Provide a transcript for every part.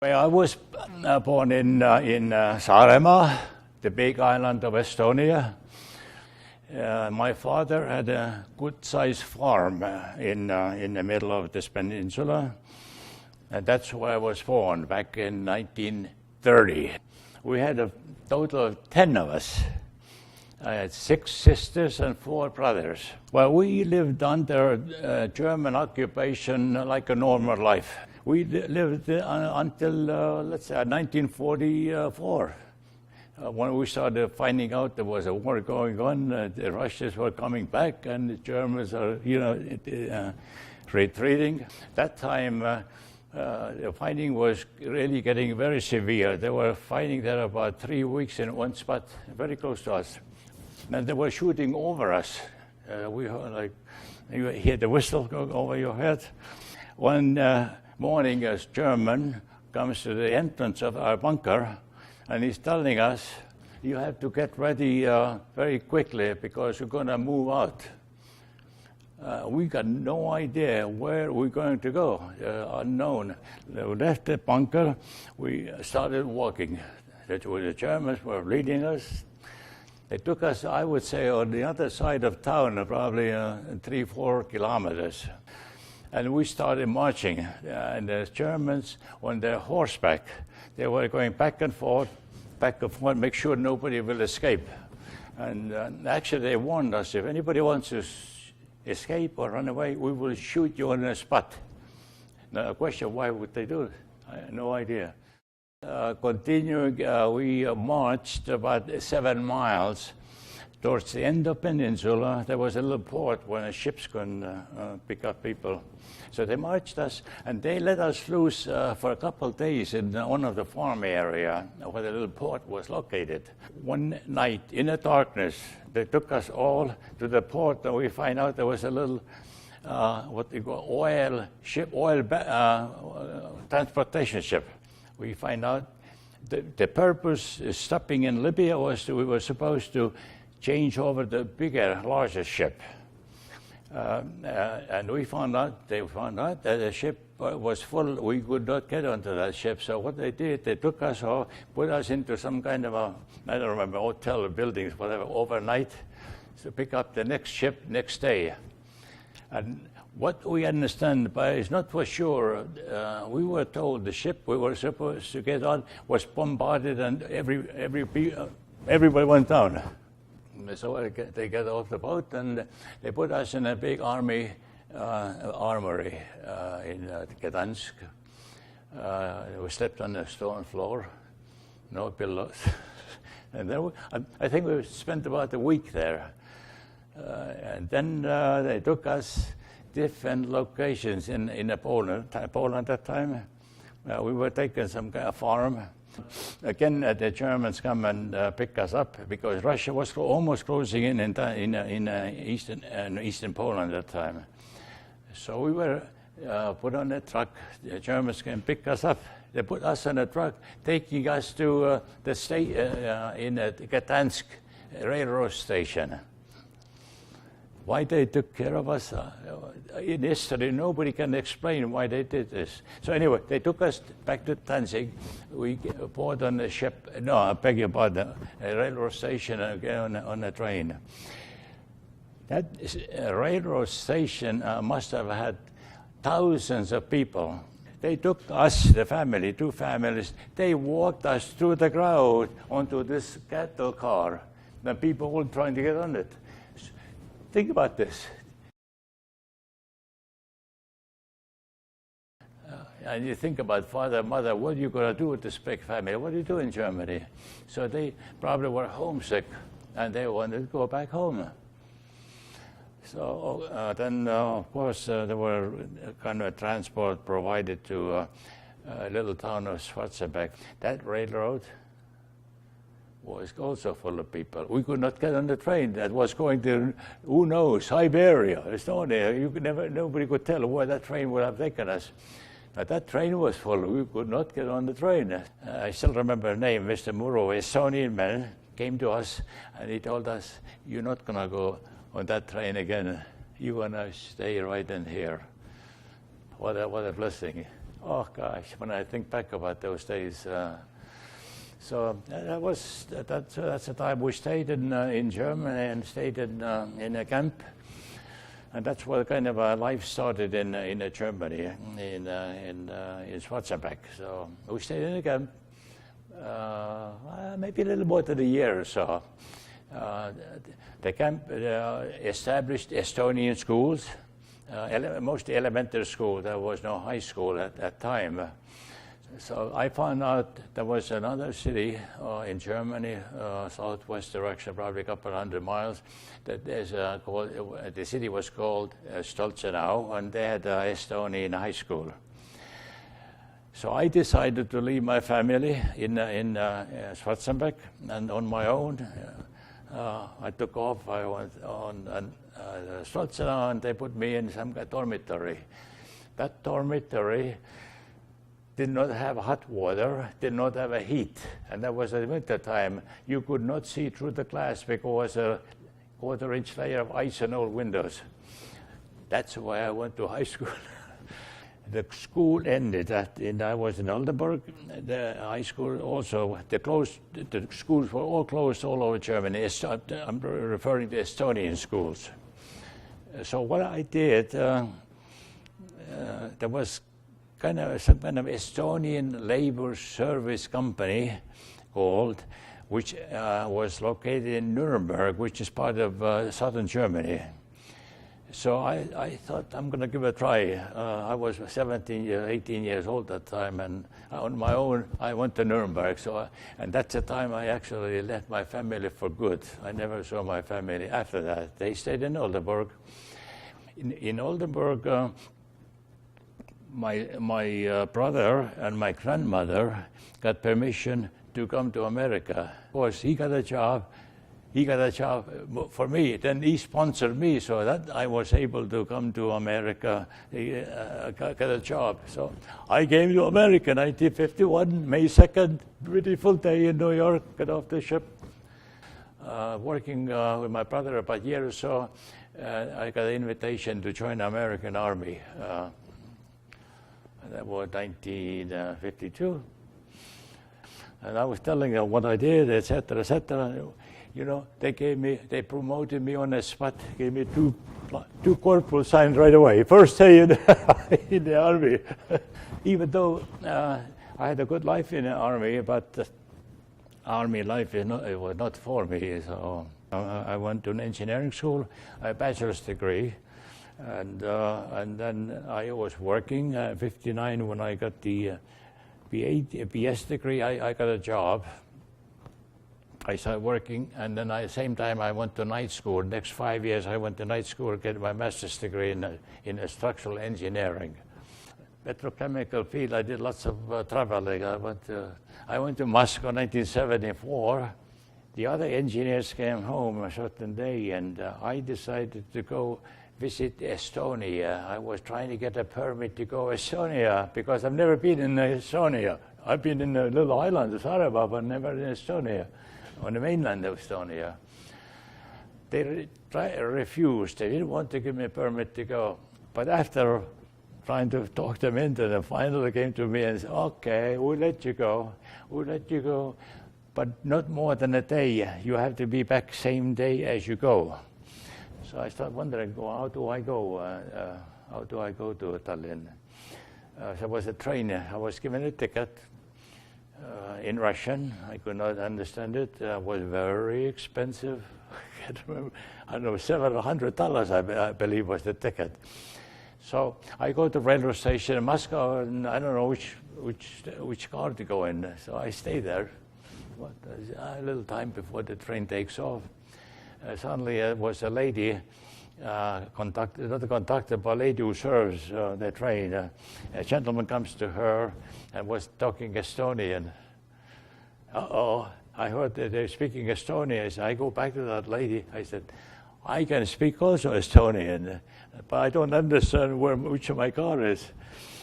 Well, I was born in Saaremaa, the big island of Estonia. My father had a good-sized farm in the middle of this peninsula, and that's where I was born back in 1930. We had a total of 10 of us. I had 6 sisters and 4 brothers. Well, we lived under German occupation like a normal life. We lived until, let's say, 1944. When we started finding out there was a war going on, the Russians were coming back and the Germans are, retreating. That time, the fighting was really getting very severe. They were fighting there about 3 weeks in one spot, very close to us. And they were shooting over us. We heard, like, you hear the whistle go over your head. One morning, a German comes to the entrance of our bunker, and he's telling us, you have to get ready very quickly because we're going to move out. We got no idea where we're going to go, unknown. We left the bunker, we started walking. The Germans were leading us. They took us, I would say, on the other side of town, probably 3-4 kilometers. And we started marching, and the Germans on their horseback, they were going back and forth, make sure nobody will escape. And actually they warned us, if anybody wants to escape or run away, we will shoot you on the spot. Now the question, why would they do it? I have no idea. Continuing, we marched about 7 miles. Towards the end of the peninsula, there was a little port where ships can pick up people. So they marched us, and they let us loose for a couple of days in one of the farm area where the little port was located. One night, in the darkness, they took us all to the port, and we find out there was a little, what they call oil transportation ship. We find out the purpose of stopping in Libya was that we were supposed to change over the bigger, larger ship. And they found out that the ship was full. We could not get onto that ship. So what they did, they took us off, put us into some kind of a, I don't remember, hotel or buildings, whatever, overnight, to pick up the next ship next day. And what we understand by is not for sure. We were told the ship we were supposed to get on was bombarded and everybody went down. So they got off the boat and they put us in a big army armory in Gdansk. We slept on the stone floor, no pillows. And then I think we spent about a week there. And then they took us different locations in Poland at that time. We were taking some kind of farm. Again, the Germans come and pick us up because Russia was almost closing in eastern Poland at that time. So we were put on a truck. The Germans came pick us up. They put us on a truck, taking us to the state in Gdansk railroad station. Why they took care of us? In history, nobody can explain why they did this. So anyway, they took us back to Danzig. We boarded on the ship, no, I beg your pardon, a railroad station and again on a train. That railroad station must have had thousands of people. They took us, the family, 2 families, they walked us through the crowd onto this cattle car. The people were trying to get on it. Think about this. And you think about father, mother, what are you going to do with this big family? What do you do in Germany? So they probably were homesick, and they wanted to go back home. So then, of course, there were kind of transport provided to a little town of Schwarzenberg. That railroad was also full of people. We could not get on the train that was going to, who knows, Siberia, Estonia. Nobody could tell where that train would have taken us. But that train was full. We could not get on the train. I still remember the name, Mr. Muro, a Estonian man, came to us and he told us, you're not going to go on that train again. You're going to stay right in here. What a blessing. Oh gosh, when I think back about those days. So that's the time we stayed in Germany and stayed in a camp. And that's where kind of our life started in Germany, in Saaremaa. So we stayed in a camp, maybe a little more than a year or so. The camp established Estonian schools, mostly elementary school. There was no high school at that time. So I found out there was another city in Germany, southwest direction, probably a couple hundred miles, that there's the city was called Stoltzenau, and they had Estonian high school. So I decided to leave my family in Saaremaa, and on my own, I took off. I went on Stoltzenau, and they put me in some dormitory. That dormitory did not have hot water, did not have a heat, and that was at winter time. You could not see through the glass because a quarter-inch layer of ice on all windows. That's why I went to high school. The school ended and I was in Oldenburg. The high school also, the schools were all closed all over Germany. I'm referring to Estonian schools. So what I did, there was some kind of Estonian labor service company called, which was located in Nuremberg, which is part of southern Germany. So I thought I'm going to give it a try. I was 18 years old at the time, and on my own I went to Nuremberg. And that's the time I actually left my family for good. I never saw my family after that. They stayed in Oldenburg. In Oldenburg, my brother and my grandmother got permission to come to America. Of course, he got a job for me. Then he sponsored me, so that I was able to come to America, got a job. So I came to America in 1951, May 2nd, beautiful day in New York, got off the ship. Working with my brother about a year or so, I got an invitation to join the American Army. That was 1952. And I was telling them what I did, etc., etc. You know, they promoted me on the spot, gave me two corporal signs right away. First day in the army. Even though I had a good life in the army, but the army life it was not for me. So I went to an engineering school, a bachelor's degree, and then I was working. 59 when I got the BS degree, I got a job. I started working, and then at the same time I went to night school. Next 5 years I went to night school to get my master's degree in structural engineering. Petrochemical field, I did lots of traveling. I went to Moscow in 1974. The other engineers came home a certain day, and I decided to go visit Estonia. I was trying to get a permit to go to Estonia because I've never been in Estonia. I've been in the little island of Saaremaa, but never in Estonia, on the mainland of Estonia. They refused. They didn't want to give me a permit to go. But after trying to talk them into it, finally came to me and said, okay, we'll let you go. We'll let you go, but not more than a day. You have to be back same day as you go. So I started wondering, how do I go? How do I go to Tallinn? So it was a train. I was given a ticket in Russian. I could not understand it. It was very expensive. I can't remember. I don't know, $700, I believe, was the ticket. So I go to the railway station in Moscow, and I don't know which car to go in. So I stay there. A little time before the train takes off. Suddenly there was a lady, not a conductor, but a lady who serves the train. A gentleman comes to her and was talking Estonian. I heard that they're speaking Estonian. So I go back to that lady. I said, I can speak also Estonian, but I don't understand which of my car is.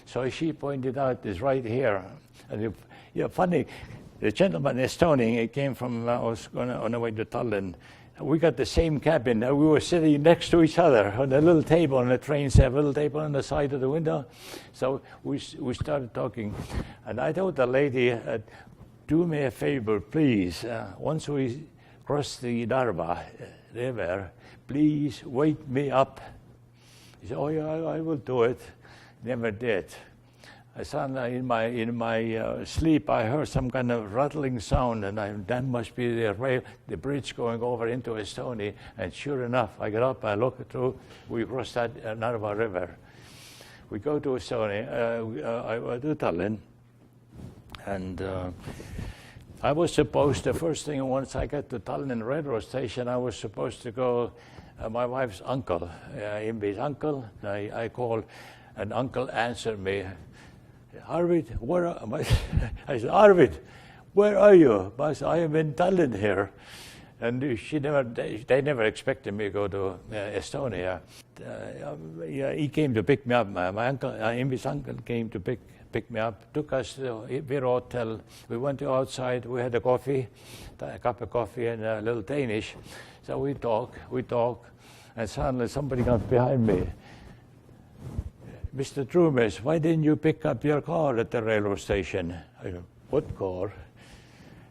So she pointed out, it's right here. And funny, the gentleman Estonian, he came from, I was on the way to Tallinn. We got the same cabin. We were sitting next to each other on a little table on the train set, a little table on the side of the window. So we started talking. And I told the lady, do me a favor, please. Once we cross the Narva River, please wake me up. He said, oh yeah, I will do it. Never did. Suddenly in my sleep, I heard some kind of rattling sound, and that must be the bridge going over into Estonia. And sure enough, I got up, I looked through, we crossed that Narva River. We go to Estonia, I went to Tallinn, and I was supposed, the first thing, once I got to Tallinn railroad station, I was supposed to go, my wife's uncle, Imbi's uncle, I called, and uncle answered me, Arvid, where am I? I said, Arvid, where are you? I said, I am in Tallinn here. And they never expected me to go to Estonia. He came to pick me up. My uncle, Imbi's uncle came to pick me up, took us to Viro Hotel. We went to outside, we had a cup of coffee and a little Danish. So we talk, and suddenly somebody comes behind me. Mr. Truumees, why didn't you pick up your car at the railroad station? I go, what car?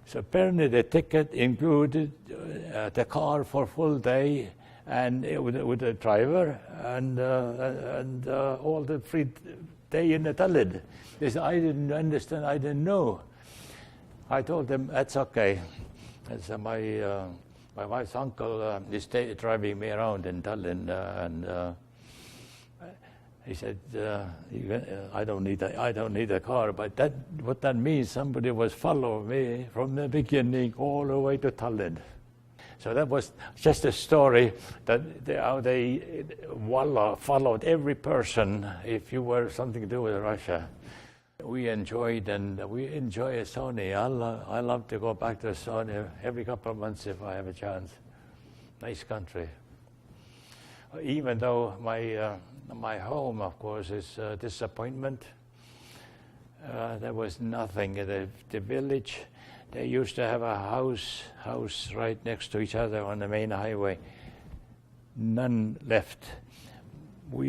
So apparently the ticket included the car for full day and with a driver and all the free day in the Tallinn. They said, I didn't understand, I didn't know. I told them, that's okay. And so my wife's uncle is driving me around in Tallinn and he said, I don't need a car, but what that means, somebody was following me from the beginning all the way to Tallinn. So that was just a story that how they followed every person if you were something to do with Russia. We enjoyed and we enjoy Estonia. I love to go back to Estonia every couple of months if I have a chance. Nice country. Even though my home, of course, is a disappointment. There was nothing. The village, they used to have a house right next to each other on the main highway. None left.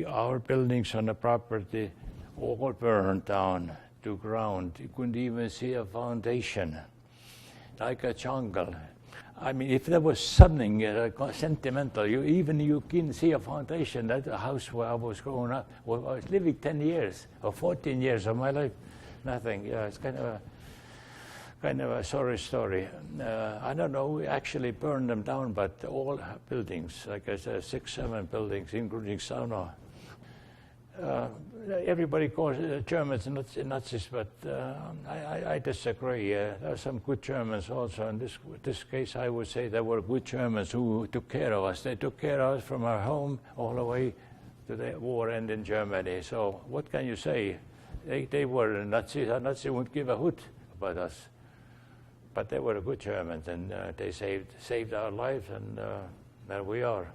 Our buildings on the property all burned down to ground. You couldn't even see a foundation, like a jungle. I mean, if there was something sentimental, you can see a foundation. That the house where I was growing up, I was living 10 years or 14 years of my life, nothing. Yeah, it's kind of a sorry story. I don't know, we actually burned them down, but all buildings, like I said, 6, 7 buildings, including Saaremaa. Everybody calls Germans Nazis, but I disagree. There are some good Germans also. In this case, I would say there were good Germans who took care of us. They took care of us from our home all the way to the war end in Germany. So what can you say? They were Nazis. A Nazi wouldn't give a hoot about us. But they were good Germans, and they saved our lives, and there we are.